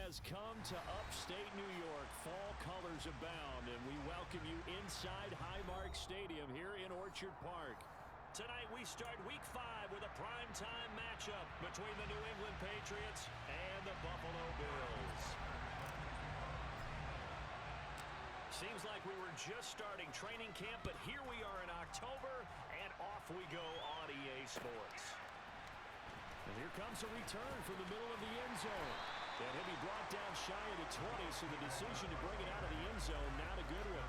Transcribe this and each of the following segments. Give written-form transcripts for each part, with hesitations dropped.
has come to upstate New York. Fall colors abound, and we welcome you inside Highmark Stadium here in Orchard Park. Tonight we start Week 5 with a primetime matchup between the New England Patriots and the Buffalo Bills. Seems like we were just starting training camp, but here we are in October, and off we go on EA Sports. And here comes a return from the middle of the end zone. And he'll be brought down shy of the 20, so the decision to bring it out of the end zone, not a good one.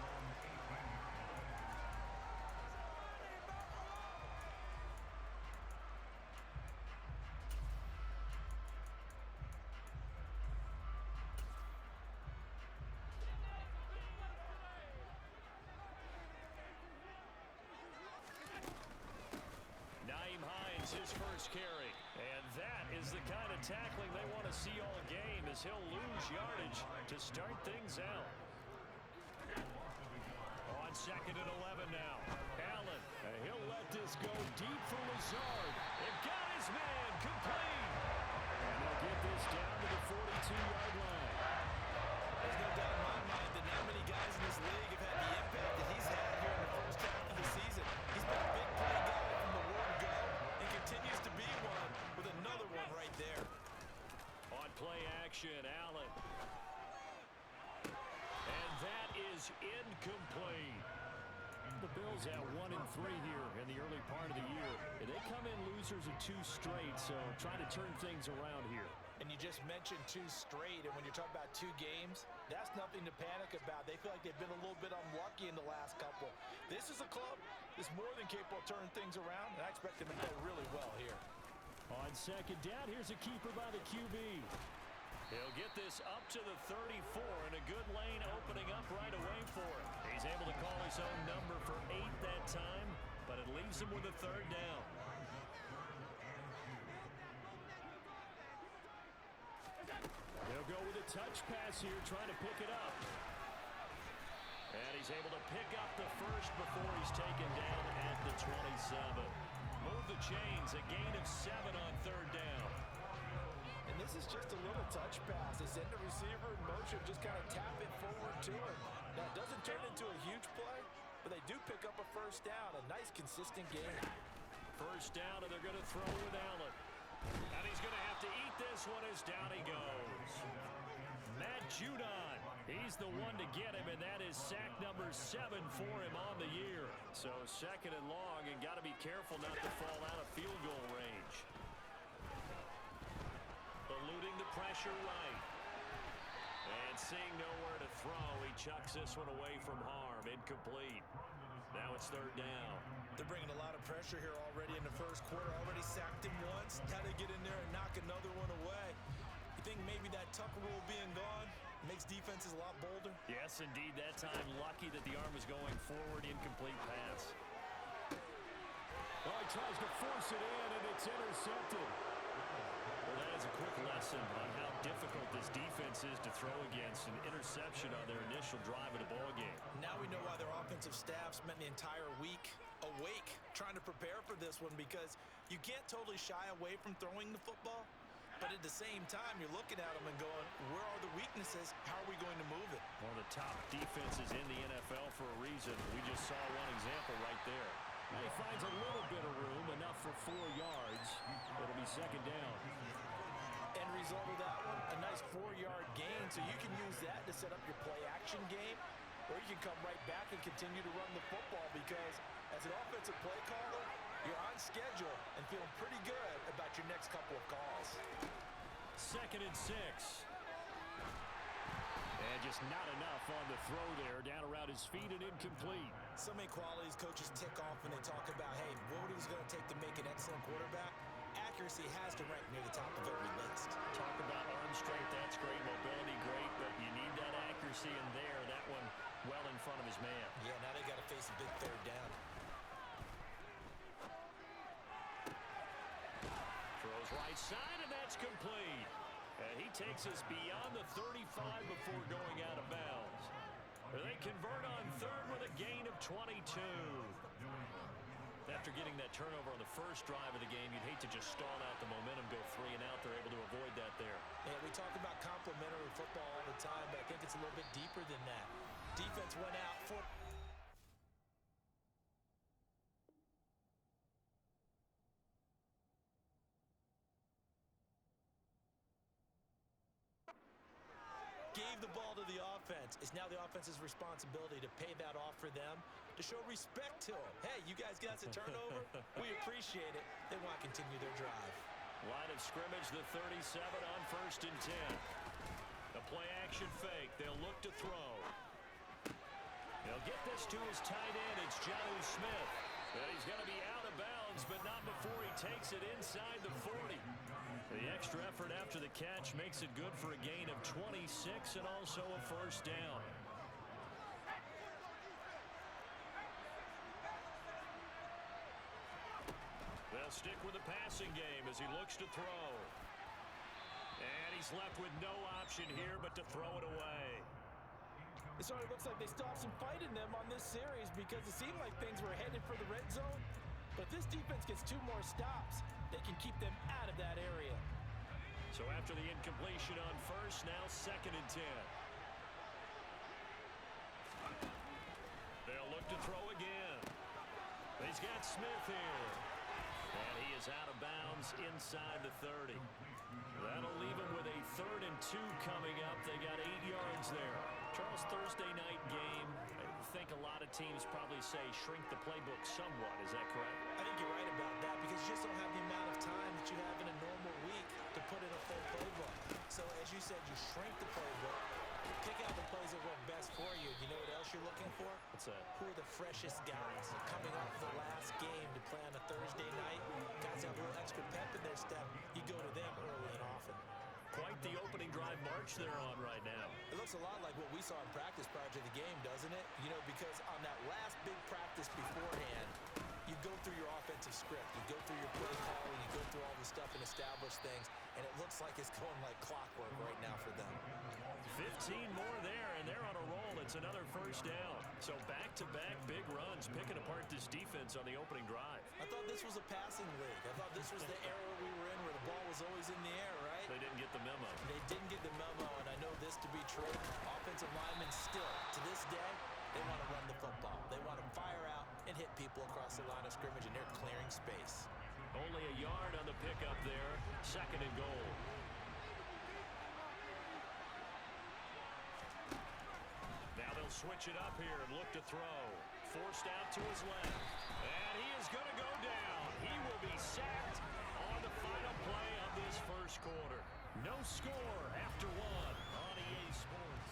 His first carry. And that is the kind of tackling they want to see all game, as he'll lose yardage to start things out. On 2nd and 11 now. Allen, he'll let this go deep for Lazard. It got his man complete. And they'll get this down to the 42-yard line. There's no doubt in my mind that not many guys in this league have had the impact that he's had here in the first half of the season. He's been a big play guy from the word go. Continues to be one with another one right there. On play action, Allen. And that is incomplete. The Bills at 1-3 here in the early part of the year. And they come in losers of 2 straight, so trying to turn things around here. And you just mentioned 2 straight, and when you're talking about 2 games, that's nothing to panic about. They feel like they've been a little bit unlucky in the last couple. This is a club that's more than capable of turning things around, and I expect them to play really well here. On 2nd down, here's a keeper by the QB. He'll get this up to the 34, and a good lane opening up right away for him. He's able to call his own number for 8 that time, but it leaves him with a 3rd down. He'll go with a touch pass here, trying to pick it up. And he's able to pick up the first before he's taken down at the 27. Move the chains, a gain of 7 on 3rd down. And this is just a little touch pass. They send the receiver in motion, just kind of tap it forward to him. Now, it doesn't turn into a huge play, but they do pick up a 1st down, a nice, consistent gain. 1st down, and they're going to throw with Allen. And he's going to have to eat this one as down he goes. Matt Judon, he's the one to get him, and that is sack number 7 for him on the year. So 2nd and long, and got to be careful not to fall out of field goal range. Eluding the pressure right. And seeing nowhere to throw, he chucks this one away from harm. Incomplete. Now it's 3rd down. They're bringing a lot of pressure here already in the first quarter. Already sacked him once. Had to get in there and knock another one away. You think maybe that Tucker rule being gone makes defenses a lot bolder? Yes, indeed. That time, lucky that the arm was going forward. Incomplete pass. Oh, he tries to force it in, and it's intercepted. Well, that is a quick lesson on how difficult this defense is to throw against. An interception on their initial drive of the ballgame. Now we know why their offensive staff spent the entire week awake trying to prepare for this one, because you can't totally shy away from throwing the football. But at the same time, you're looking at them and going, where are the weaknesses? How are we going to move it? One of the top defenses in the NFL for a reason. We just saw one example right there. Now he finds a little bit of room, enough for 4 yards. It'll be 2nd down. End result of that one, a nice 4-yard gain, so you can use that to set up your play-action game, or you can come right back and continue to run the football, because as an offensive play caller, you're on schedule and feeling pretty good about your next couple of calls. 2nd and 6. And just not enough on the throw there, down around his feet and incomplete. So many qualities coaches tick off when they talk about, hey, what is it going to take to make an excellent quarterback? Accuracy has to rank near the top of every list. Talk about arm strength, that's great. Mobility, great, but you need that accuracy in there. That one well in front of his man. Yeah, now they got to face a big 3rd down. Throws right side, and that's complete. And he takes us beyond the 35 before going out of bounds. They convert on 3rd with a gain of 22. After getting that turnover on the first drive of the game, you'd hate to just stall out the momentum, go 3 and out. They're able to avoid that there. And we talk about complementary a little bit deeper than that. Defense went out for... Gave the ball to the offense. It's now the offense's responsibility to pay that off for them, to show respect to them. Hey, you guys got us a turnover. We appreciate it. They want to continue their drive. Line of scrimmage, the 37 on 1st and 10. A play action fake. They'll look to throw. He'll get this to his tight end. It's Jonnu Smith. And he's going to be out of bounds, but not before he takes it inside the 40. The extra effort after the catch makes it good for a gain of 26 and also a first down. They'll stick with the passing game as he looks to throw. And he's left with no option here but to throw it away. It sort of looks like they stopped some fight in them on this series because it seemed like things were headed for the red zone. But if this defense gets 2 more stops, they can keep them out of that area. So after the incompletion on first, now 2nd and 10. They'll look to throw again. He's got Smith here. And he is out of bounds inside the 30. That'll leave him with a 3rd and 2 coming up. They got 8 yards there. Charles, Thursday night game. I think a lot of teams probably say shrink the playbook somewhat. Is that correct? I think you're right about that because you just don't have the amount of time that you have in a normal week to put in a full playbook. So as you said, you shrink the playbook, pick out the plays that work best for you. You know what else you're looking for? What's that? Who are the freshest guys coming off the last game to play on a Thursday night? Guys have a little extra pep in their step. You go to them early and often. Quite the opening drive march they're on right now. It looks a lot like what we saw in practice prior to the game, doesn't it? You know, because on that last big practice beforehand, you go through your offensive script, you go through your play calling, you go through all the stuff and establish things, and it looks like it's going like clockwork right now for them. 15 more there, and they're on a roll. It's another first down. So back-to-back big runs, picking apart this defense on the opening drive. I thought this was a passing league. I thought this was the era we were in where the ball was always in the air, right? They didn't get the memo. They didn't get the memo, and I know this to be true. Offensive linemen still, to this day, they want to run the football. They want to fire out and hit people across the line of scrimmage, and they're clearing space. Only a yard on the pickup there. 2nd and goal. Now they'll switch it up here and look to throw. Forced out to his left. And he is going to go down. He will be sacked on the final play of this first quarter. No score after 1 on EA Sports.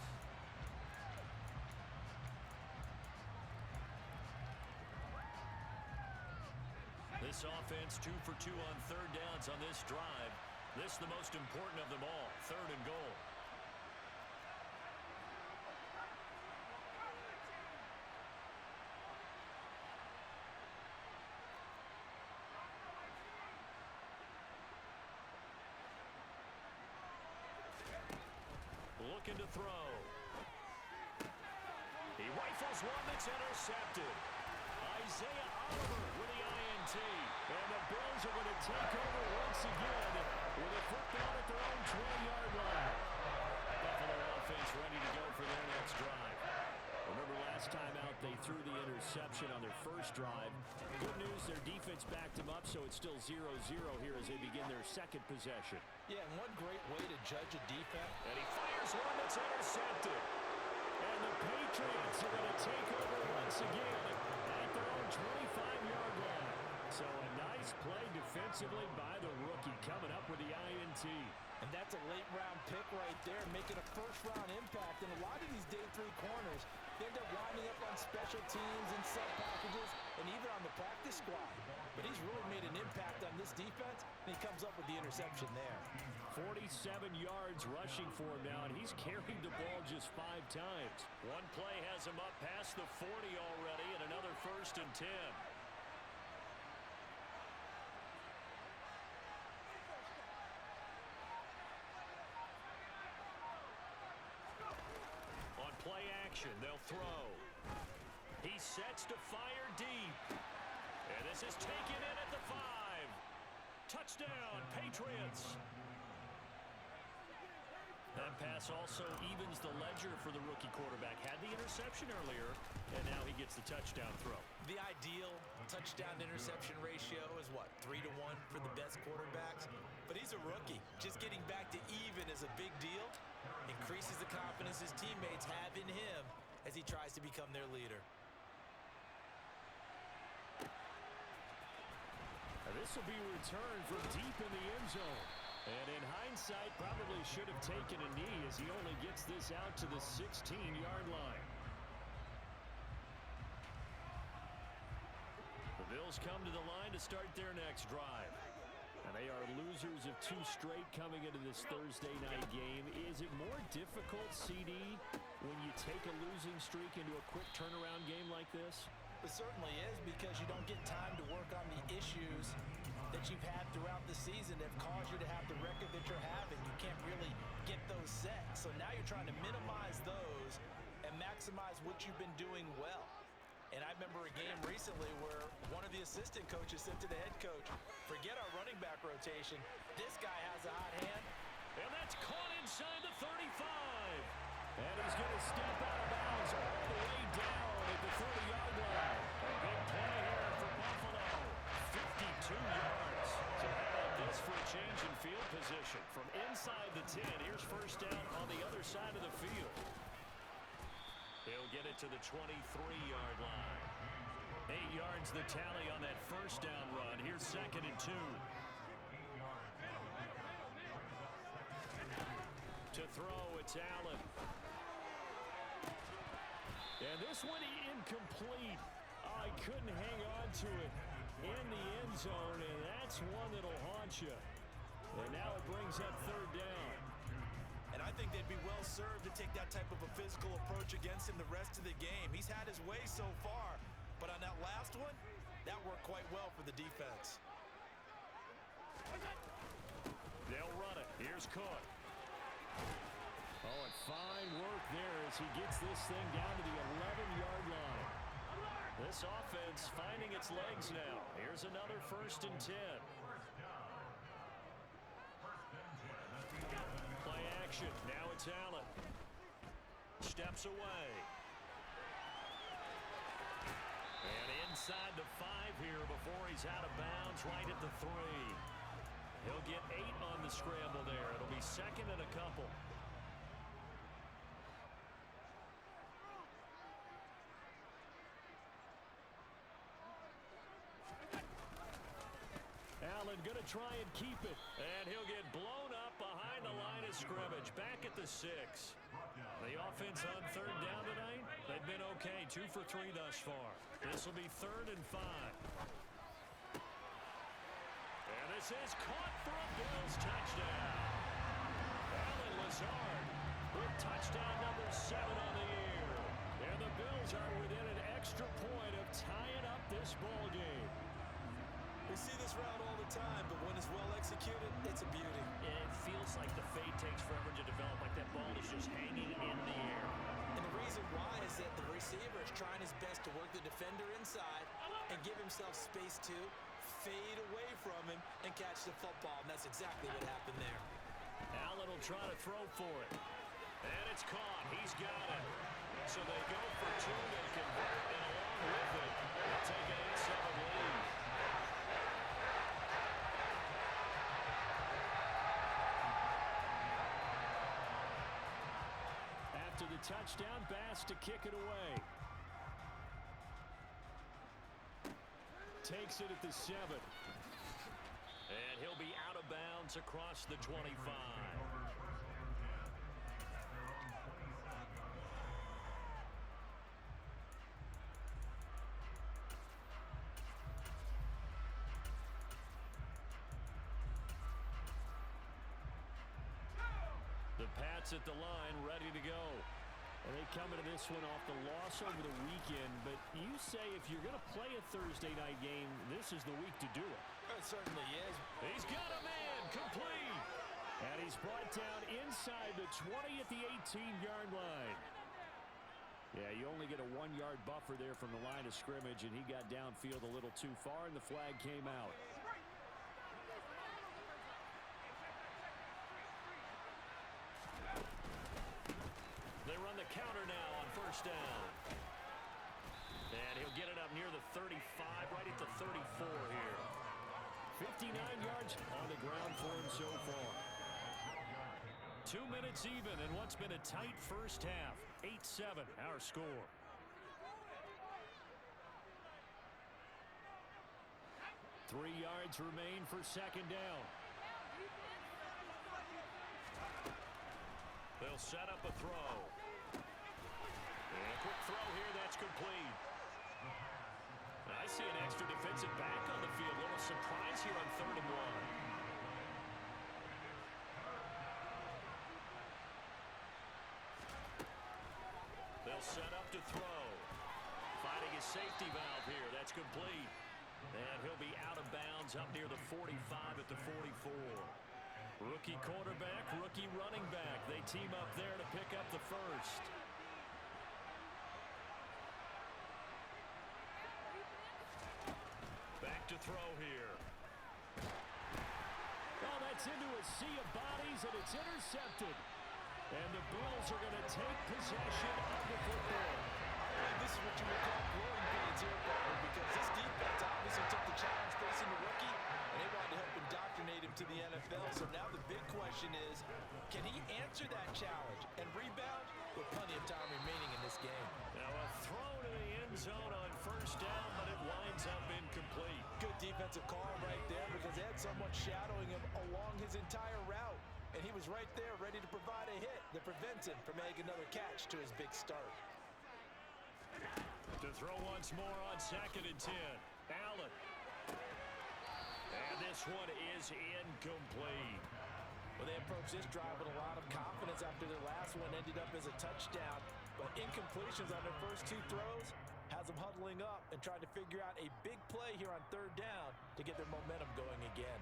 This offense 2 for 2 on 3rd downs on this drive. This the most important of them all. 3rd and goal. Looking to throw. He rifles one that's intercepted. Isaiah Oliver with the INT. And the Bills are going to take over once again with a football at their own 20-yard line. Buffalo offense ready to go for their next drive. Remember last time out they threw the interception on their first drive. Good news, their defense backed them up, so it's still 0-0 here as they begin their 2nd possession. Yeah, and one great way to judge a defense. And he fires one that's intercepted. And the Patriots are going to take over once again at their own 25-yard line. So a nice play defensively by the rookie coming up with the INT. And that's a late-round pick right there, making a first-round impact. And a lot of these day 3 corners, they end up winding up on special teams and sub packages and even on the practice squad. But he's really made an impact on this defense, and he comes up with the interception there. 47 yards rushing for him now, and he's carried the ball just 5 times. One play has him up past the 40 already, and another 1st and 10. On play action, they'll throw. He sets to fire deep. And this is taken in at the 5. Touchdown, Patriots. That pass also evens the ledger for the rookie quarterback. Had the interception earlier, and now he gets the touchdown throw. The ideal touchdown-interception ratio is what, 3 to 1 for the best quarterbacks? But he's a rookie. Just getting back to even is a big deal. Increases the confidence his teammates have in him as he tries to become their leader. This will be returned from deep in the end zone. And in hindsight, probably should have taken a knee as he only gets this out to the 16-yard line. The Bills come to the line to start their next drive. And they are losers of 2 straight coming into this Thursday night game. Is it more difficult, CD, when you take a losing streak into a quick turnaround game like this? It certainly is, because you don't get time to work on the issues that you've had throughout the season that have caused you to have the record that you're having. You can't really get those set. So now you're trying to minimize those and maximize what you've been doing well. And I remember a game recently where one of the assistant coaches said to the head coach, forget our running back rotation. This guy has a hot hand. And that's caught inside the 35. And he's going to step out of bounds all the way down at the 30-yard line. A big play here for Buffalo. 52 yards. So how about this for a change in field position? From inside the 10, here's first down on the other side of the field. He'll get it to the 23-yard line. 8 yards the tally on that first down run. Here's 2nd and 2. To throw, it's Allen. And this one incomplete. Oh, he couldn't hang on to it in the end zone, and that's one that'll haunt you. And now it brings up 3rd down. And I think they'd be well served to take that type of a physical approach against him the rest of the game. He's had his way so far, but on that last one, that worked quite well for the defense. They'll run it. Here's Cook. Oh, and fine work there as he gets this thing down to the 11-yard line. This offense finding its legs now. Here's another 1st and 10. Play action. Now it's Allen. Steps away. And inside the 5 here before he's out of bounds, right at the 3. He'll get 8 on the scramble there. It'll be 2nd and a couple. Allen going to try and keep it. And he'll get blown up behind the line of scrimmage. Back at the 6. The offense on 3rd down tonight, they've been okay. 2 for 3 thus far. This will be 3rd and 5. And this is caught for a Bills touchdown. Allen Lazard with touchdown number 7 on the year. And the Bills are within an extra point of tying up this ball game. We see this route all the time, but when it's well executed, it's a beauty. It feels like the fade takes forever to develop, like that ball is just hanging in the air. And the reason why is that the receiver is trying his best to work the defender inside and give himself space to fade away from him and catch the football, and that's exactly what happened there. Allen will try to throw for it. And it's caught. He's got it. So they go for 2, they convert, and along with it, they'll take an 8-7 lead. After the touchdown, Bass to kick it away. Takes it at the 7. And he'll be out of bounds across the 25. The Pats at the line, ready to go. And they come into this one off the loss over the weekend. But you say if you're going to play a Thursday night game, this is the week to do it. It certainly is. He's got a man, complete. And he's brought down inside the 20 at the 18-yard line. Yeah, you only get a 1-yard buffer there from the line of scrimmage, and he got downfield a little too far, and the flag came out. on the counter now on first down. And he'll get it up near the 35, right at the 34 here. 59 yards on the ground for him so far. 2 minutes even in what's been a tight first half. 8-7 our score. Three yards remain for second down. They'll set up a throw. And a quick throw here, that's complete. I see an extra defensive back on the field. A little surprise here on 3rd and 1. They'll set up to throw. Finding his safety valve here. That's complete. And he'll be out of bounds up near the 45 at the 44. Rookie quarterback, rookie running back. They team up there to pick up the first. Back to throw here. Oh, that's into a sea of bodies, and it's intercepted. And the Bills are going to take possession of the football. This is what you would call growing pains here, Butler, because this defense obviously took the challenge facing the rookie, and they wanted to help indoctrinate him to the NFL. So now the big question is, can he answer that challenge and rebound with plenty of time remaining in this game? Now a throw to the end zone on first down, but it winds up incomplete. Good defensive call right there because they had someone shadowing him along his entire route. And he was right there ready to provide a hit that prevents him from making another catch to his big start. To throw once more on 2nd and 10. Allen. And this one is incomplete. Well, they approached this drive with a lot of confidence after their last one ended up as a touchdown. But incompletions on their first 2 throws has them huddling up and trying to figure out a big play here on 3rd down to get their momentum going again.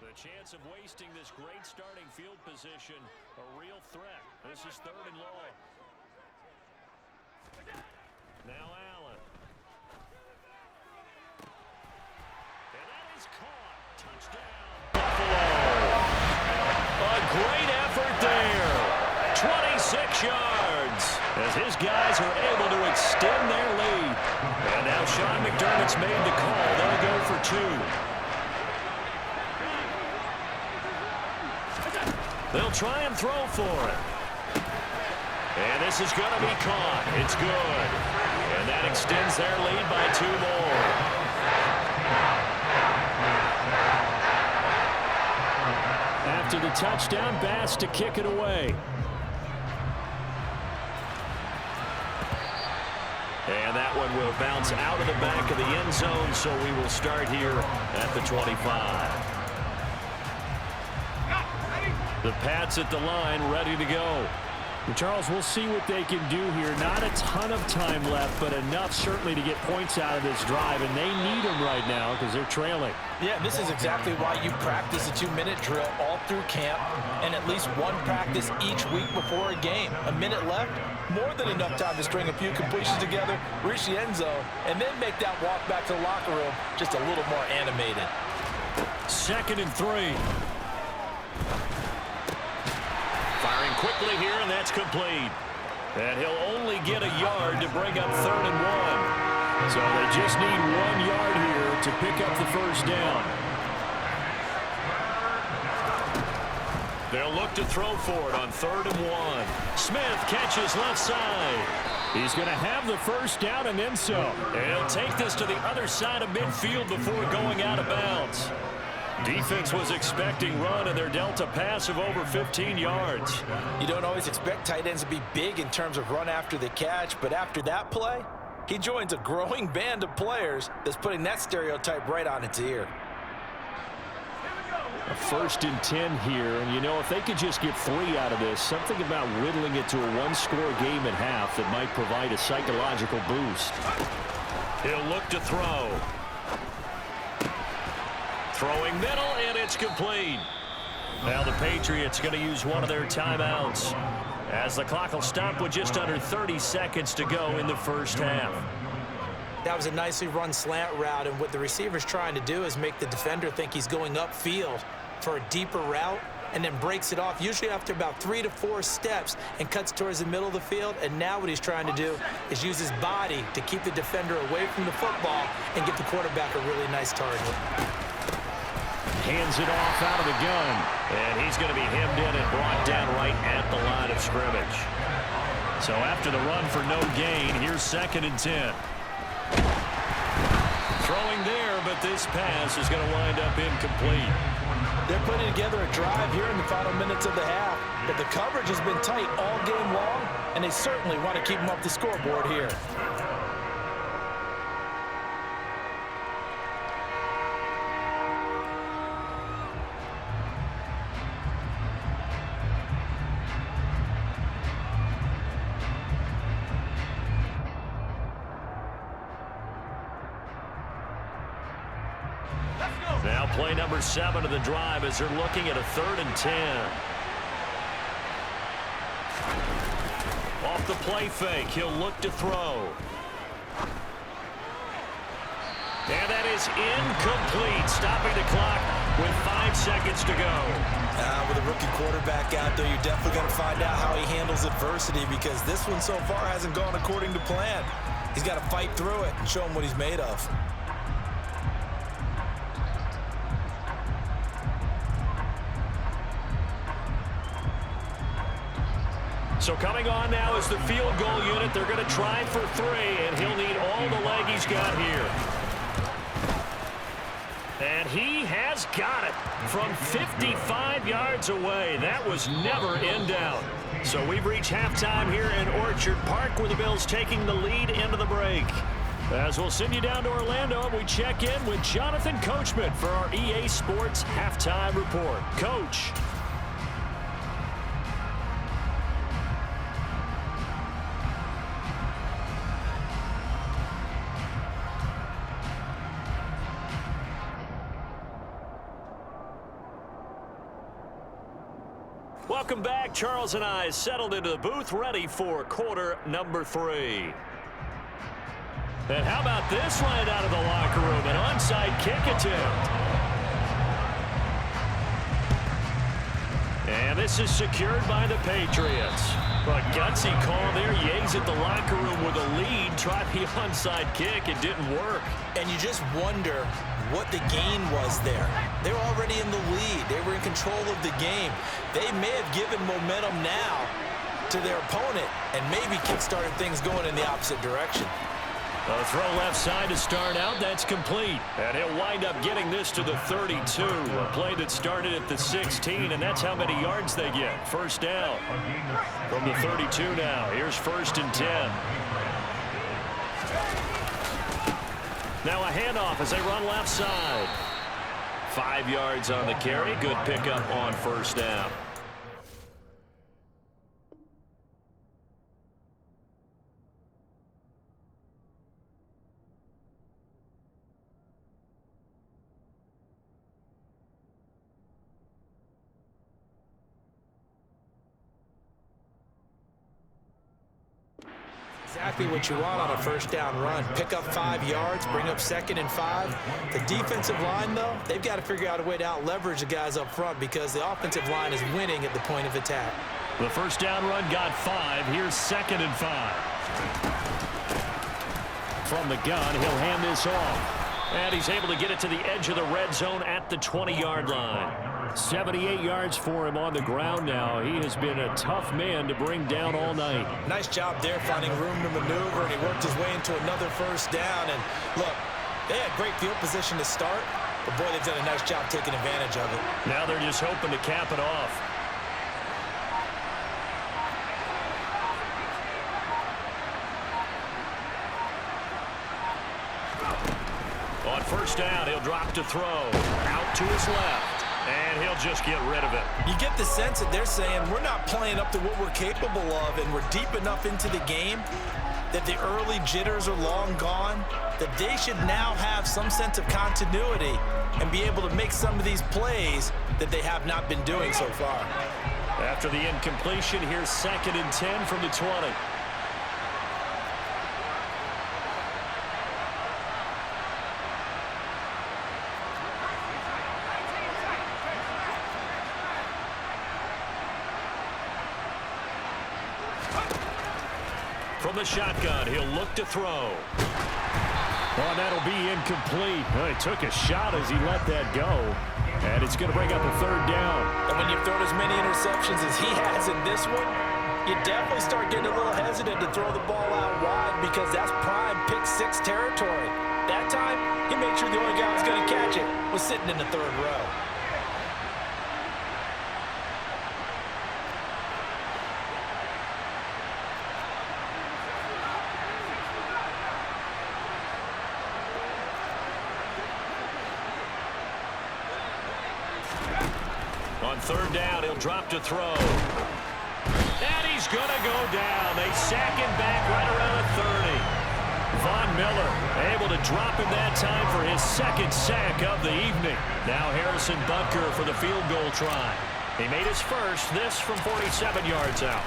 The chance of wasting this great starting field position, a real threat. This is 3rd and long. Now Allen. And that is caught. Touchdown, Buffalo. A great effort there. 26 yards as his guys are able to extend their lead. And now Sean McDermott's made the call. They'll go for 2. They'll try and throw for it. And this is going to be caught. It's good. And that extends their lead by 2 more. After the touchdown, Bass to kick it away. And that one will bounce out of the back of the end zone, so we will start here at the 25. The Pats at the line, ready to go. Charles, we'll see what they can do here. Not a ton of time left, but enough certainly to get points out of this drive, and they need them right now because they're trailing. Yeah, this is exactly why you practice a 2-minute drill all through camp and at least one practice each week before a game. A minute left, more than enough time to string a few completions together, reach the end zone, and then make that walk back to the locker room just a little more animated. 2nd and 3. Firing quickly here, and that's complete. And he'll only get a yard to bring up 3rd and 1. So they just need 1 yard here to pick up the first down. They'll look to throw for it on 3rd and 1. Smith catches left side. He's going to have the first down and then so. And he'll take this to the other side of midfield before going out of bounds. Defense was expecting run, and they're dealt a pass of over 15 yards. You don't always expect tight ends to be big in terms of run after the catch, but after that play, he joins a growing band of players that's putting that stereotype right on its ear. A 1st and 10 here, and you know, if they could just get 3 out of this, something about whittling it to a 1-score game at half that might provide a psychological boost. He'll look to throw. Throwing middle, and it's complete. Now the Patriots going to use one of their timeouts as the clock will stop with just under 30 seconds to go in the first half. That was a nicely run slant route, and what the receiver's trying to do is make the defender think he's going upfield for a deeper route and then breaks it off, usually after about 3 to 4 steps, and cuts towards the middle of the field. And now what he's trying to do is use his body to keep the defender away from the football and get the quarterback a really nice target. Hands it off out of the gun. And he's going to be hemmed in and brought down right at the line of scrimmage. So after the run for no gain, here's 2nd and 10. Throwing there, but this pass is going to wind up incomplete. They're putting together a drive here in the final minutes of the half, but the coverage has been tight all game long, and they certainly want to keep them off the scoreboard here. Now play number 7 of the drive as they're looking at a 3rd and 10. Off the play fake, he'll look to throw. And that is incomplete, stopping the clock with 5 seconds to go. With a rookie quarterback out there, you're definitely going to find out how he handles adversity, because this one so far hasn't gone according to plan. He's got to fight through it and show him what he's made of. So coming on now is the field goal unit. They're going to try for 3, and he'll need all the leg he's got here. And he has got it from 55 yards away. That was never in doubt. So we've reached halftime here in Orchard Park, where the Bills taking the lead into the break. As we'll send you down to Orlando, we check in with Jonathan Coachman for our EA Sports Halftime Report. Coach. Welcome back. Charles and I settled into the booth, ready for quarter number 3. And how about this right out of the locker room? An onside kick attempt. And this is secured by the Patriots. A gutsy call there. Yates at the locker room with a lead. Tried the onside kick. It didn't work. And you just wonder what the gain was there. They were already in the lead. They were in control of the game. They may have given momentum now to their opponent and maybe kick-started things going in the opposite direction. A throw left side to start out. That's complete. And he'll wind up getting this to the 32. A play that started at the 16, and that's how many yards they get. First down from the 32 now. Here's 1st and 10. Now a handoff as they run left side. 5 yards on the carry. Good pickup on first down. Exactly what you want on a first down run. Pick up 5 yards, bring up 2nd and 5. The defensive line, though, they've got to figure out a way to out-leverage the guys up front, because the offensive line is winning at the point of attack. The first down run got 5. Here's 2nd and 5. From the gun, he'll hand this off. And he's able to get it to the edge of the red zone at the 20-yard line. 78 yards for him on the ground now. He has been a tough man to bring down all night. Nice job there finding room to maneuver, and he worked his way into another first down. And look, they had great field position to start, but boy, they've done a nice job taking advantage of it. Now they're just hoping to cap it off. On first down, he'll drop to throw. Out to his left. And he'll just get rid of it. You get the sense that they're saying we're not playing up to what we're capable of, and we're deep enough into the game that the early jitters are long gone, that they should now have some sense of continuity and be able to make some of these plays that they have not been doing so far. After the incompletion, here's 2nd and 10 from the 20. from the shotgun. He'll look to throw. Oh, that'll be incomplete. Well, he took a shot as he let that go. And it's going to bring up a third down. And when you've thrown as many interceptions as he has in this one, you definitely start getting a little hesitant to throw the ball out wide because that's prime pick-6 territory. That time, he made sure the only guy who was going to catch it was sitting in the third row. On third down, he'll drop to throw. And he's going to go down. They sack him back right around the 30. Von Miller able to drop him that time for his second sack of the evening. Now Harrison Butker for the field goal try. He made his first, this from 47 yards out.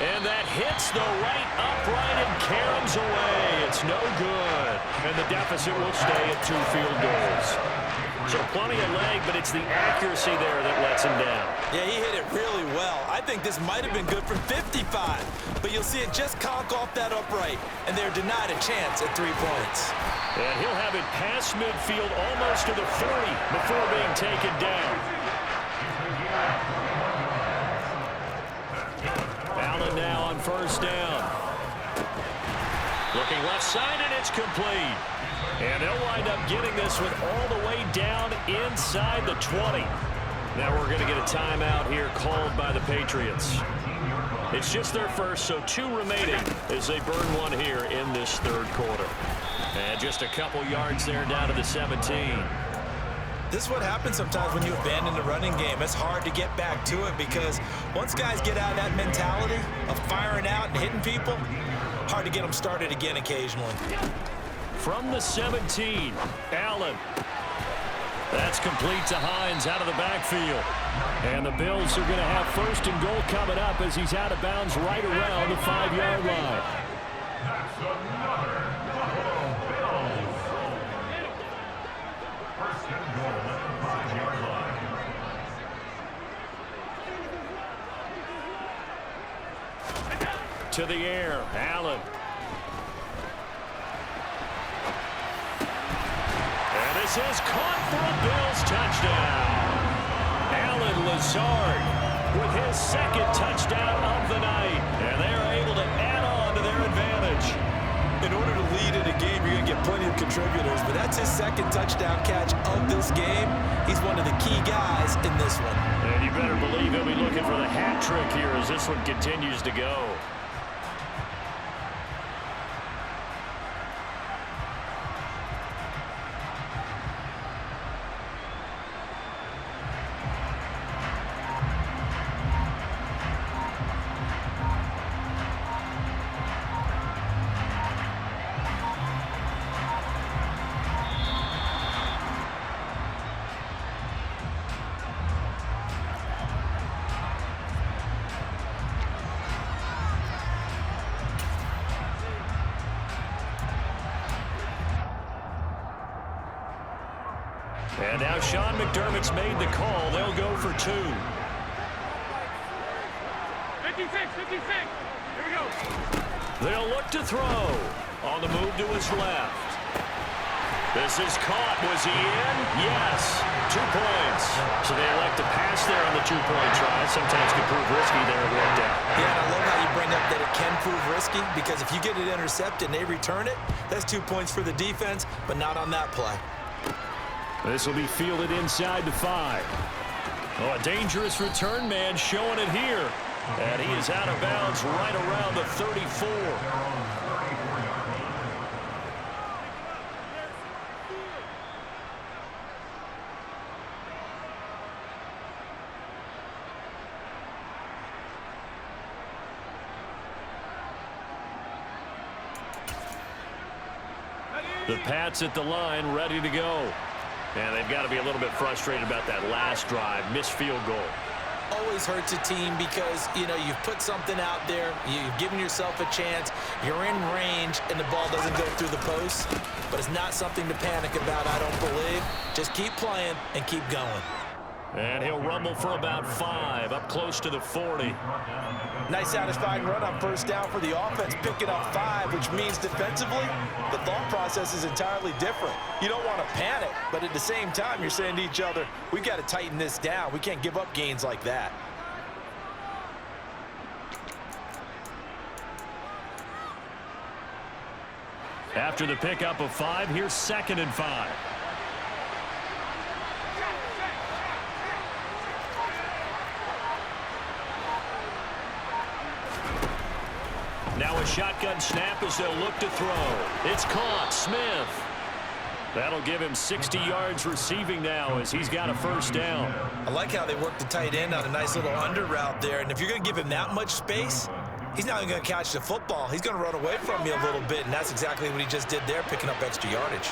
And that hits the right upright and caroms away. It's no good. And the deficit will stay at 2 field goals. So plenty of leg, but it's the accuracy there that lets him down. Yeah, he hit it really well. I think this might have been good from 55. But you'll see it just conk off that upright, and they're denied a chance at 3 points. And he'll have it past midfield almost to the 40 before being taken down. Allen now on first down. Looking left side, and it's complete. And they'll wind up getting this with all the way down inside the 20. Now we're going to get a timeout here called by the Patriots. It's just their first, so 2 remaining as they burn one here in this third quarter. And just a couple yards there down to the 17. This is what happens sometimes when you abandon the running game. It's hard to get back to it because once guys get out of that mentality of firing out and hitting people, hard to get them started again occasionally. From the 17, Allen. That's complete to Hines out of the backfield. And the Bills are going to have first and goal coming up as he's out of bounds right around the 5-yard line. That's another Bills. First and goal at the 5-yard line. To the air, Allen. This is caught for a Bills touchdown. Alan Lazard with his second touchdown of the night. And they're able to add on to their advantage. In order to lead in a game, you're going to get plenty of contributors, but that's his second touchdown catch of this game. He's one of the key guys in this one. And you better believe he'll be looking for the hat trick here as this one continues to go. And now Sean McDermott's made the call. They'll go for 2. 56, 56. Here we go. They'll look to throw. On the move to his left. This is caught. Was he in? Yes. 2 points. So they elect to pass there on the 2-point try. Sometimes can prove risky there. It worked out. Yeah, and I love how you bring up that it can prove risky because if you get it intercepted and they return it, that's 2 points for the defense, but not on that play. This will be fielded inside the 5. Oh, a dangerous return man showing it here. And he is out of bounds right around the 34. The Pats at the line, ready to go. And they've got to be a little bit frustrated about that last drive, missed field goal. Always hurts a team because, you know, you've put something out there, you've given yourself a chance, you're in range, and the ball doesn't go through the post. But it's not something to panic about, I don't believe. Just keep playing and keep going. And he'll rumble for about 5, up close to the 40. Nice satisfying run on first down for the offense, picking up 5, which means defensively, the thought process is entirely different. You don't want to panic, but at the same time, you're saying to each other, we've got to tighten this down. We can't give up gains like that. After the pickup of 5, here's 2nd and 5. Now a shotgun snap as they'll look to throw. It's caught. Smith. That'll give him 60 yards receiving now as he's got a first down. I like how they work the tight end on a nice little under route there. And if you're going to give him that much space, he's not even going to catch the football. He's going to run away from you a little bit, and that's exactly what he just did there, picking up extra yardage.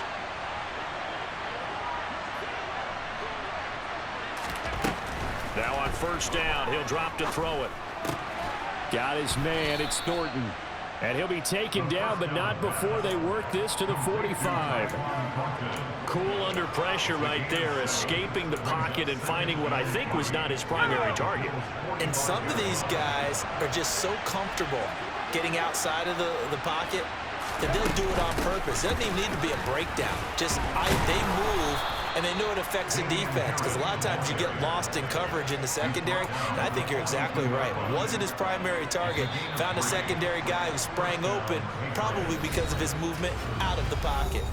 Now on first down, he'll drop to throw it. Got his man. It's Thornton. And he'll be taken down, but not before they work this to the 45. Cool under pressure right there, escaping the pocket and finding what I think was not his primary target. And some of these guys are just so comfortable getting outside of the pocket that they'll do it on purpose. It doesn't even need to be a breakdown. Just they move, and they know it affects the defense, because a lot of times you get lost in coverage in the secondary, and I think you're exactly right. Wasn't his primary target. Found a secondary guy who sprang open, probably because of his movement out of the pocket.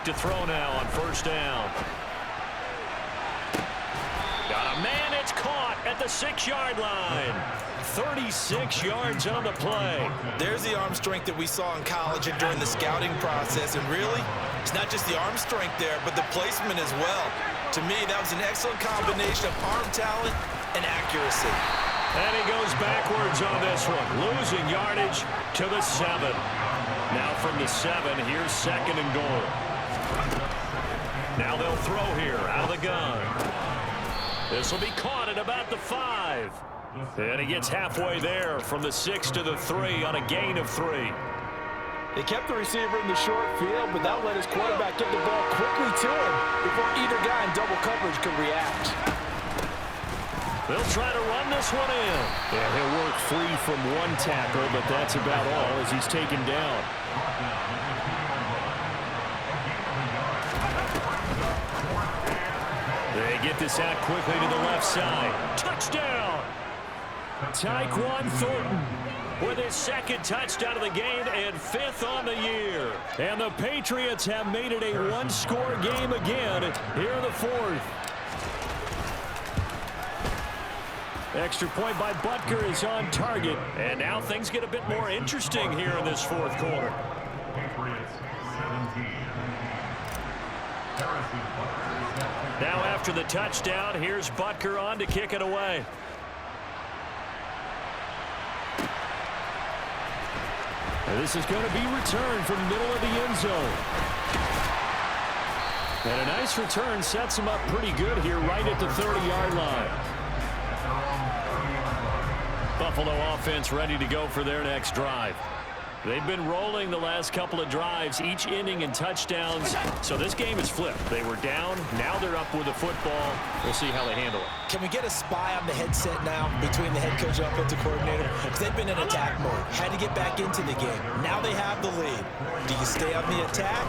To throw now on first down. Got a man. It's caught at the 6-yard line. 36 yards on the play. There's the arm strength that we saw in college and during the scouting process. And really, it's not just the arm strength there, but the placement as well. To me, that was an excellent combination of arm talent and accuracy. And he goes backwards on this one, losing yardage to the 7. Now from the 7, here's 2nd and goal. Now they'll throw here out of the gun. This will be caught at about the 5. And he gets halfway there from the 6 to the 3 on a gain of 3. They kept the receiver in the short field, but that let his quarterback get the ball quickly to him before either guy in double coverage could react. They'll try to run this one in. Yeah, he'll work free from one tackle, but that's about all as he's taken down. They get this out quickly to the left side. Touchdown! Tyquan Thornton with his 2nd touchdown of the game and 5th on the year. And the Patriots have made it a one-score game again here in the 4th. Extra point by Butker is on target. And now things get a bit more interesting here in this 4th quarter. Patriots 17. Now after the touchdown, here's Butker on to kick it away. And this is going to be returned from the middle of the end zone. And a nice return sets him up pretty good here right at the 30-yard line. Buffalo offense ready to go for their next drive. They've been rolling the last couple of drives, each inning in touchdowns. So this game is flipped. They were down. Now they're up with the football. We'll see how they handle it. Can we get a spy on the headset now between the head coach and offensive coordinator? Because they've been in attack mode. Had to get back into the game. Now they have the lead. Do you stay on the attack,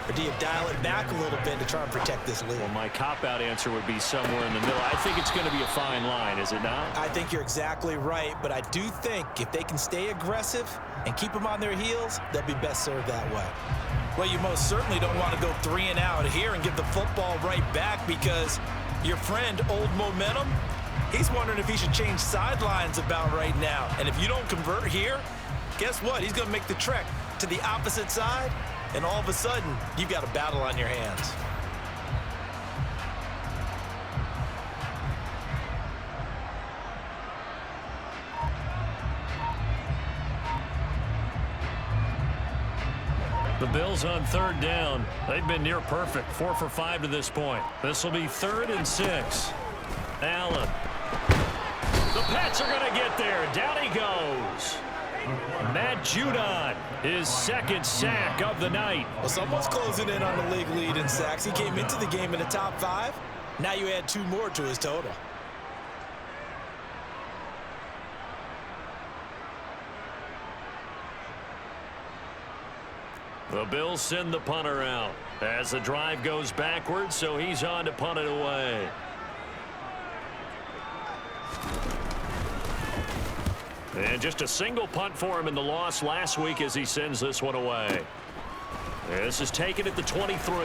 or do you dial it back a little bit to try and protect this lead? Well, my cop-out answer would be somewhere in the middle. I think it's going to be a fine line, is it not? I think you're exactly right, but I do think if they can stay aggressive and keep them on their heels, they'll be best served that way. Well, you most certainly don't want to go 3 and out here and get the football right back, because your friend, Old Momentum, he's wondering if he should change sidelines about right now. And if you don't convert here, guess what? He's going to make the trek to the opposite side, and all of a sudden, you've got a battle on your hands. The Bills on third down. They've been near perfect, 4 for 5 to this point. This will be 3rd and 6. Allen. The Pats are going to get there. Down he goes. Matt Judon, his 2nd sack of the night. Well, someone's closing in on the league lead in sacks. He came into the game in the top 5. Now you add 2 more to his total. The Bills send the punter out as the drive goes backwards, so he's on to punt it away. And just a single punt for him in the loss last week as he sends this one away. This is taken at the 23.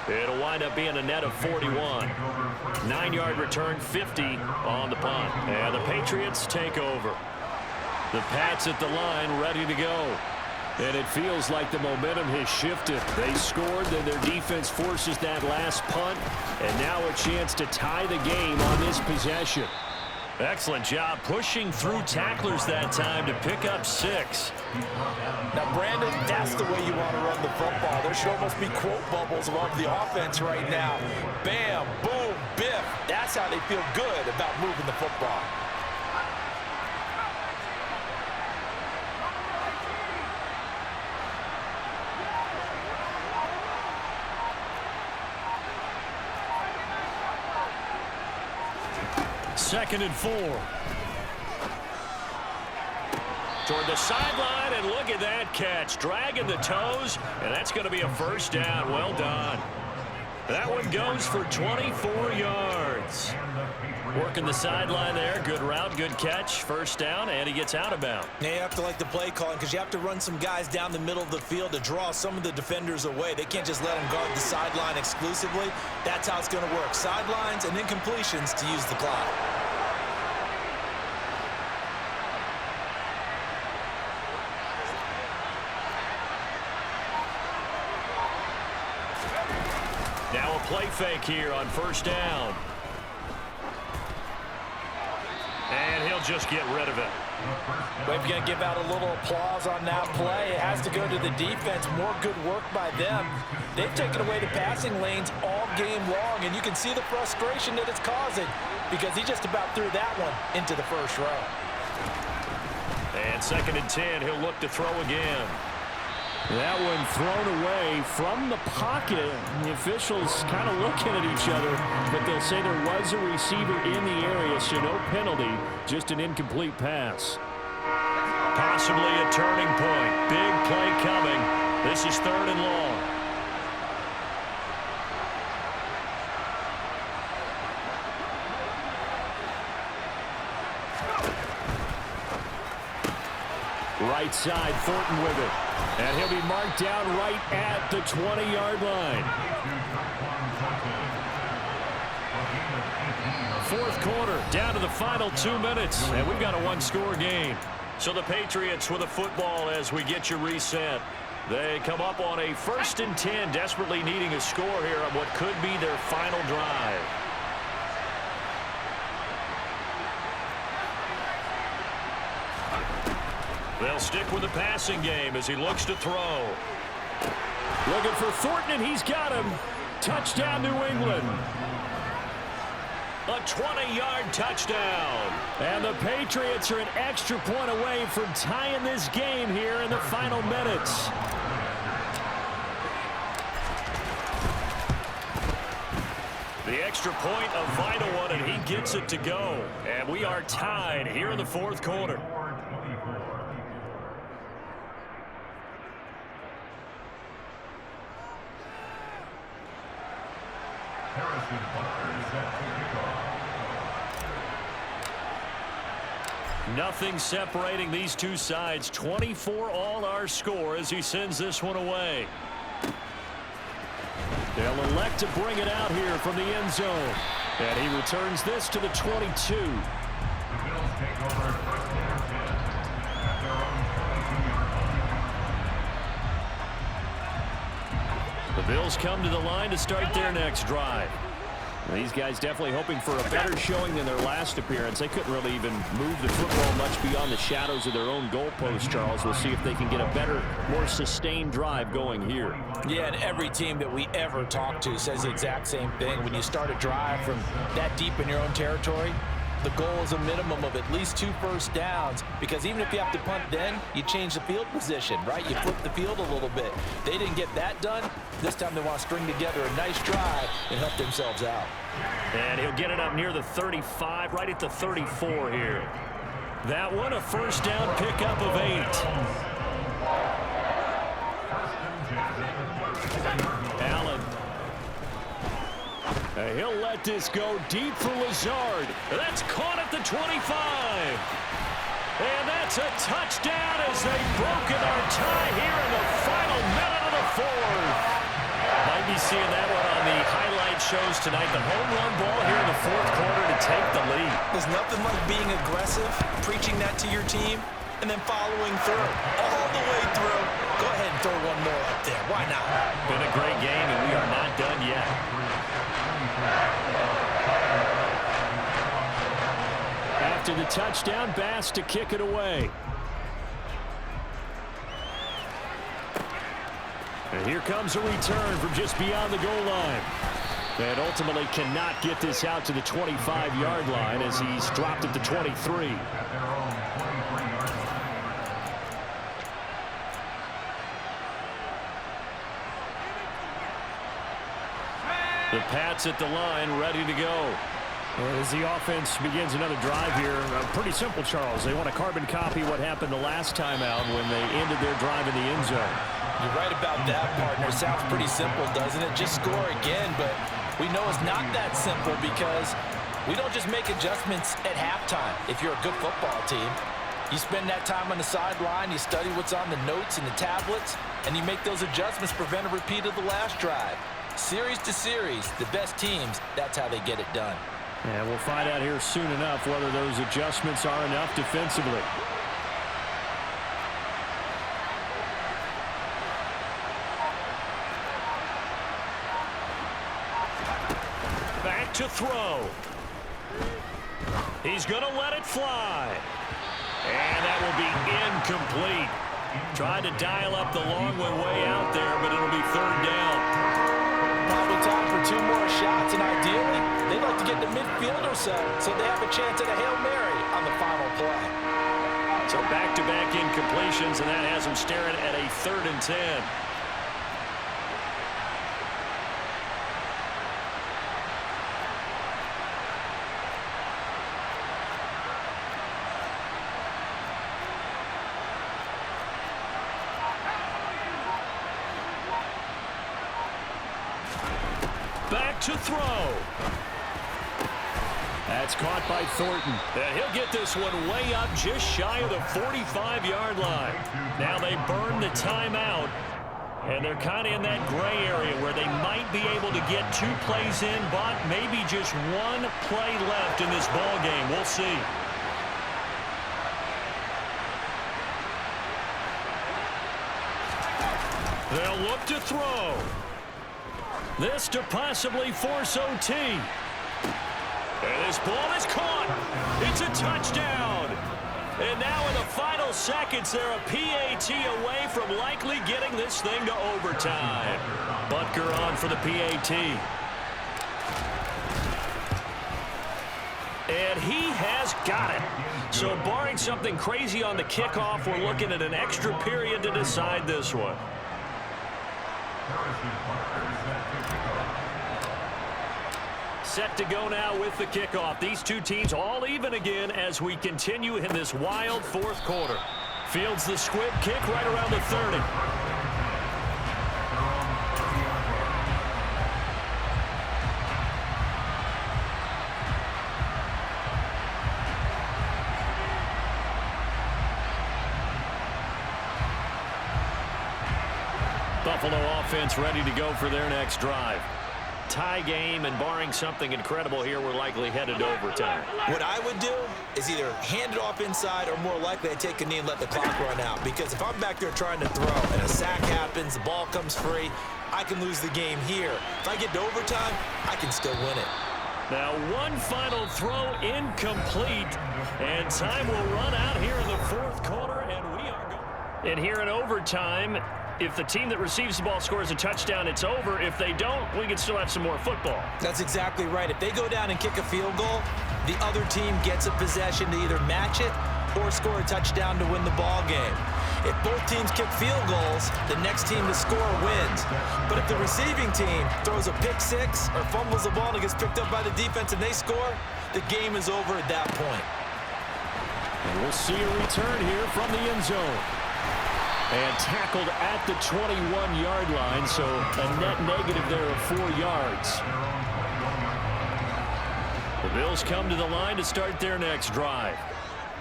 It'll wind up being a net of 41. 9-yard return, 50 on the punt. And the Patriots take over. The Pats at the line, ready to go. And it feels like the momentum has shifted. They scored, then their defense forces that last punt, and now a chance to tie the game on this possession. Excellent job pushing through tacklers that time to pick up 6. Now, Brandon, that's the way you want to run the football. There should almost be quote bubbles above the offense right now. Bam, boom, biff. That's how they feel good about moving the football. Second and 4. Toward the sideline, and look at that catch. Dragging the toes, and that's going to be a first down. Well done. That one goes for 24 yards. Working the sideline there. Good route, good catch. First down, and he gets out of bounds. Now you have to like the play calling because you have to run some guys down the middle of the field to draw some of the defenders away. They can't just let them guard the sideline exclusively. That's how it's going to work. Sidelines and then completions to use the clock. Now a play fake here on first down. And he'll just get rid of it. We're going to give out a little applause on that play. It has to go to the defense. More good work by them. They've taken away the passing lanes all game long, and you can see the frustration that it's causing because he just about threw that one into the first row. And 2nd and 10, he'll look to throw again. That one thrown away from the pocket. The officials kind of looking at each other, but they'll say there was a receiver in the area, so no penalty, just an incomplete pass. Possibly a turning point. Big play coming. This is 3rd and long. Right side, Thornton with it. And he'll be marked down right at the 20-yard line. 4th quarter, down to the final 2 minutes, and we've got a 1-score game. So the Patriots with a football as we get you reset. They come up on a 1st and 10, desperately needing a score here on what could be their final drive. They'll stick with the passing game as he looks to throw. Looking for Thornton, and he's got him. Touchdown, New England. A 20-yard touchdown. And the Patriots are an extra point away from tying this game here in the final minutes. The extra point, a vital one, and he gets it to go. And we are tied here in the 4th quarter. Nothing separating these two sides. 24 all our score as he sends this one away. They'll elect to bring it out here from the end zone. And he returns this to the 22. The Bills take over 1st and 10 at their own 22-yard line. The Bills come to the line to start their next drive. These guys definitely hoping for a better showing than their last appearance. They couldn't really even move the football much beyond the shadows of their own goalpost, Charles. We'll see if they can get a better, more sustained drive going here. Yeah, and every team that we ever talk to says the exact same thing. When you start a drive from that deep in your own territory, the goal is a minimum of at least 2 first downs, because even if you have to punt then, you change the field position, right? You flip the field a little bit. They didn't get that done. This time they want to string together a nice drive and help themselves out. And he'll get it up near the 35, right at the 34 here. That one, a first down pickup of 8. Allen. He'll let this go deep for Lazard. That's caught at the 25. And that's a touchdown as they've broken our tie here in the final minute of the 4th. Might be seeing that one on the highlight shows tonight. The home run ball here in the 4th quarter to take the lead. There's nothing like being aggressive, preaching that to your team, and then following through all the way through. Go ahead and throw one more up there. Why not? Been a great game, and we are not done yet. After the touchdown, Bass to kick it away. And here comes a return from just beyond the goal line. And ultimately cannot get this out to the 25-yard line as he's dropped at the 23. The Pats at the line, ready to go. As the offense begins another drive here, pretty simple, Charles. They want to carbon copy what happened the last time out when they ended their drive in the end zone. You're right about that, partner. Sounds pretty simple, doesn't it? Just score again, but we know it's not that simple because we don't just make adjustments at halftime. If you're a good football team, you spend that time on the sideline, you study what's on the notes and the tablets, and you make those adjustments to prevent a repeat of the last drive. Series to series, the best teams, that's how they get it done. And we'll find out here soon enough whether those adjustments are enough defensively. Back to throw. He's going to let it fly. And that will be incomplete. Tried to dial up the long one way out there, but it'll be 3rd down. Probably time for 2 more shots, and ideally, they'd like to get to midfield or so they have a chance at a Hail Mary on the final play. So back-to-back incompletions, and that has them staring at a 3rd and 10. Back to throw. That's caught by Thornton. And he'll get this one way up just shy of the 45-yard line. Now they burn the timeout, and they're kind of in that gray area where they might be able to get 2 plays in, but maybe just 1 play left in this ball game. We'll see. They'll look to throw. This to possibly force OT. And this ball is caught. It's a touchdown. And now in the final seconds, they're a PAT away from likely getting this thing to overtime. Butker on for the PAT. And he has got it. So barring something crazy on the kickoff, we're looking at an extra period to decide this one. Set to go now with the kickoff. These 2 teams all even again as we continue in this wild 4th quarter. Fields the squib kick right around the 30. Buffalo offense ready to go for their next drive. Tie game, and barring something incredible here, we're likely headed to overtime. What I would do is either hand it off inside or more likely I take a knee and let the clock run out. Because if I'm back there trying to throw and a sack happens, the ball comes free, I can lose the game here. If I get to overtime, I can still win it. Now one final throw incomplete, and time will run out here in the fourth quarter, and we are going. And here in overtime, if the team that receives the ball scores a touchdown, it's over. If they don't, we can still have some more football. That's exactly right. If they go down and kick a field goal, the other team gets a possession to either match it or score a touchdown to win the ball game. If both teams kick field goals, the next team to score wins. But if the receiving team throws a pick six or fumbles the ball and it gets picked up by the defense and they score, the game is over at that point. And we'll see a return here from the end zone. And tackled at the 21-yard line, so a net negative there of 4 yards. The Bills come to the line to start their next drive.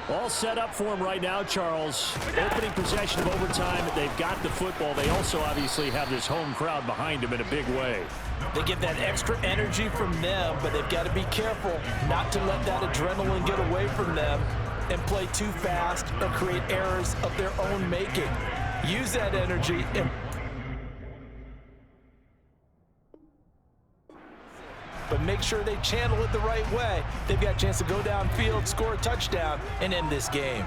All set up for them right now, Charles. Opening possession of overtime. They've got the football. They also obviously have this home crowd behind them in a big way. They get that extra energy from them, but they've got to be careful not to let that adrenaline get away from them and play too fast or create errors of their own making. Use that energy and but make sure they channel it the right way. They've got a chance to go downfield, score a touchdown, and end this game.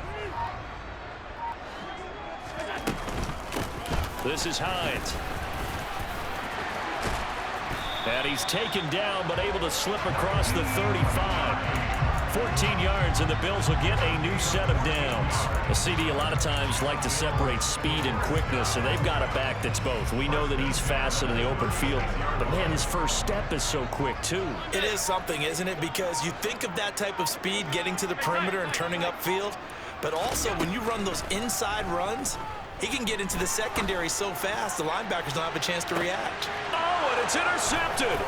This is Hines. And he's taken down, but able to slip across the 35. 14 yards, and the Bills will get a new set of downs. A CD a lot of times like to separate speed and quickness, and they've got a back that's both. We know that he's fast in the open field, but man, his first step is so quick too. It is something, isn't it? Because you think of that type of speed getting to the perimeter and turning upfield, but also when you run those inside runs, he can get into the secondary so fast the linebackers don't have a chance to react. Oh, and it's intercepted.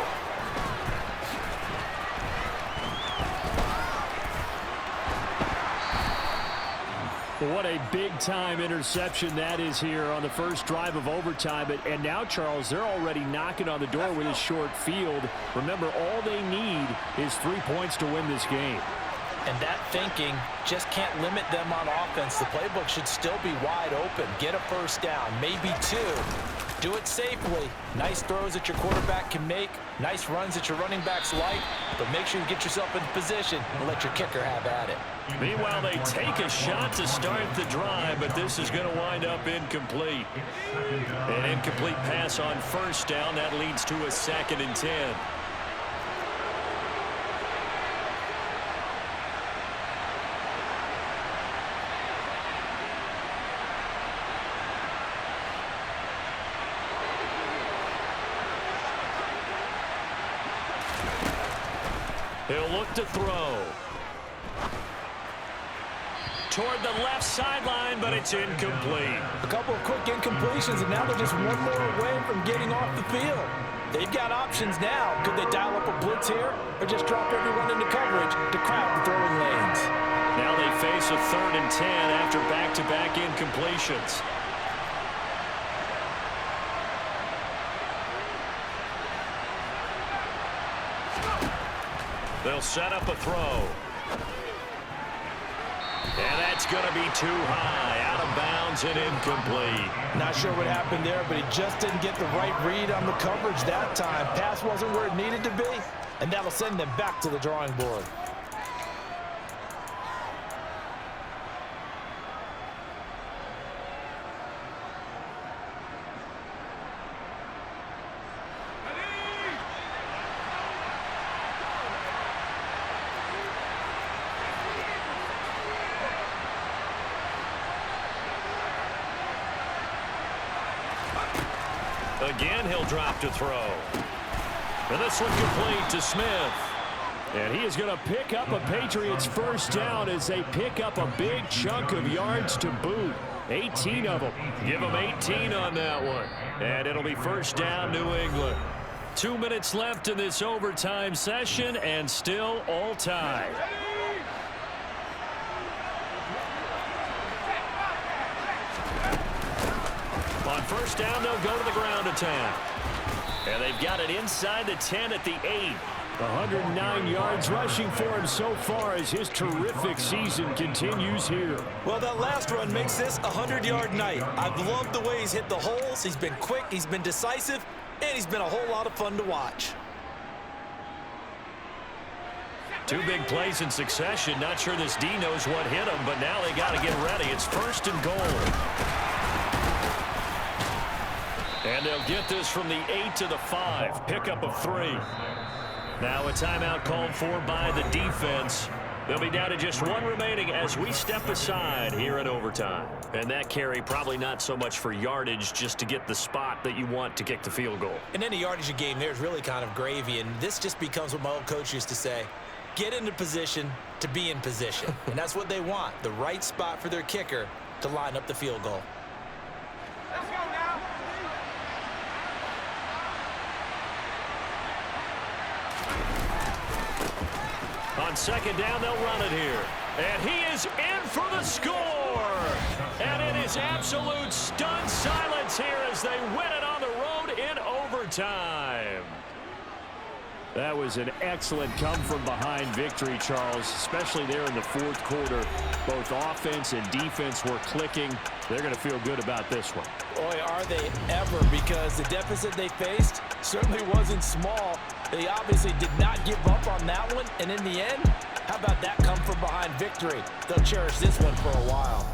What a big-time interception that is here on the first drive of overtime. And now, Charles, they're already knocking on the door with this short field. Remember, all they need is 3 points to win this game. And that thinking just can't limit them on offense. The playbook should still be wide open. Get a first down, maybe 2. Do it safely. Nice throws that your quarterback can make. Nice runs that your running backs like. But make sure you get yourself in position and let your kicker have at it. Meanwhile, they take a shot to start the drive, but this is going to wind up incomplete. An incomplete pass on first down. That leads to a 2nd and 10. He'll look to throw. Toward the left sideline, but it's incomplete. A couple of quick incompletions, and now they're just one more away from getting off the field. They've got options now. Could they dial up a blitz here or just drop everyone into coverage to crowd the throwing lanes? Now they face a 3rd and 10 after back-to-back incompletions. They'll set up a throw. And that's going to be too high, out of bounds and incomplete. Not sure what happened there, but he just didn't get the right read on the coverage that time. Pass wasn't where it needed to be, and that'll send them back to the drawing board. Again, he'll drop to throw. And this one complete to Smith. And he is going to pick up a Patriots first down as they pick up a big chunk of yards to boot. 18 of them. Give them 18 on that one. And it'll be first down, New England. 2 minutes left in this overtime session, and still all tied. On first down, they'll go to the ground attack. And they've got it inside the 10 at the 8. 109 yards rushing for him so far as his terrific season continues here. Well, that last run makes this a 100-yard night. I've loved the way he's hit the holes. He's been quick, he's been decisive, and he's been a whole lot of fun to watch. Two big plays in succession. Not sure this D knows what hit him, but now they got to get ready. It's 1st and goal. And they'll get this from the 8 to the 5. Pickup of 3. Now a timeout called for by the defense. They'll be down to just 1 remaining as we step aside here at overtime. And that carry probably not so much for yardage, just to get the spot that you want to kick the field goal. In any yardage game, there's really kind of gravy, and this just becomes what my old coach used to say. Get into position to be in position. And that's what they want, the right spot for their kicker to line up the field goal. Let's go now. On 2nd down, they'll run it here. And he is in for the score. And it is absolute stunned silence here as they win it on the road in overtime. That was an excellent come-from-behind victory, Charles, especially there in the 4th quarter. Both offense and defense were clicking. They're going to feel good about this one. Boy, are they ever, because the deficit they faced certainly wasn't small. They obviously did not give up on that one, and in the end, how about that come-from-behind victory? They'll cherish this one for a while.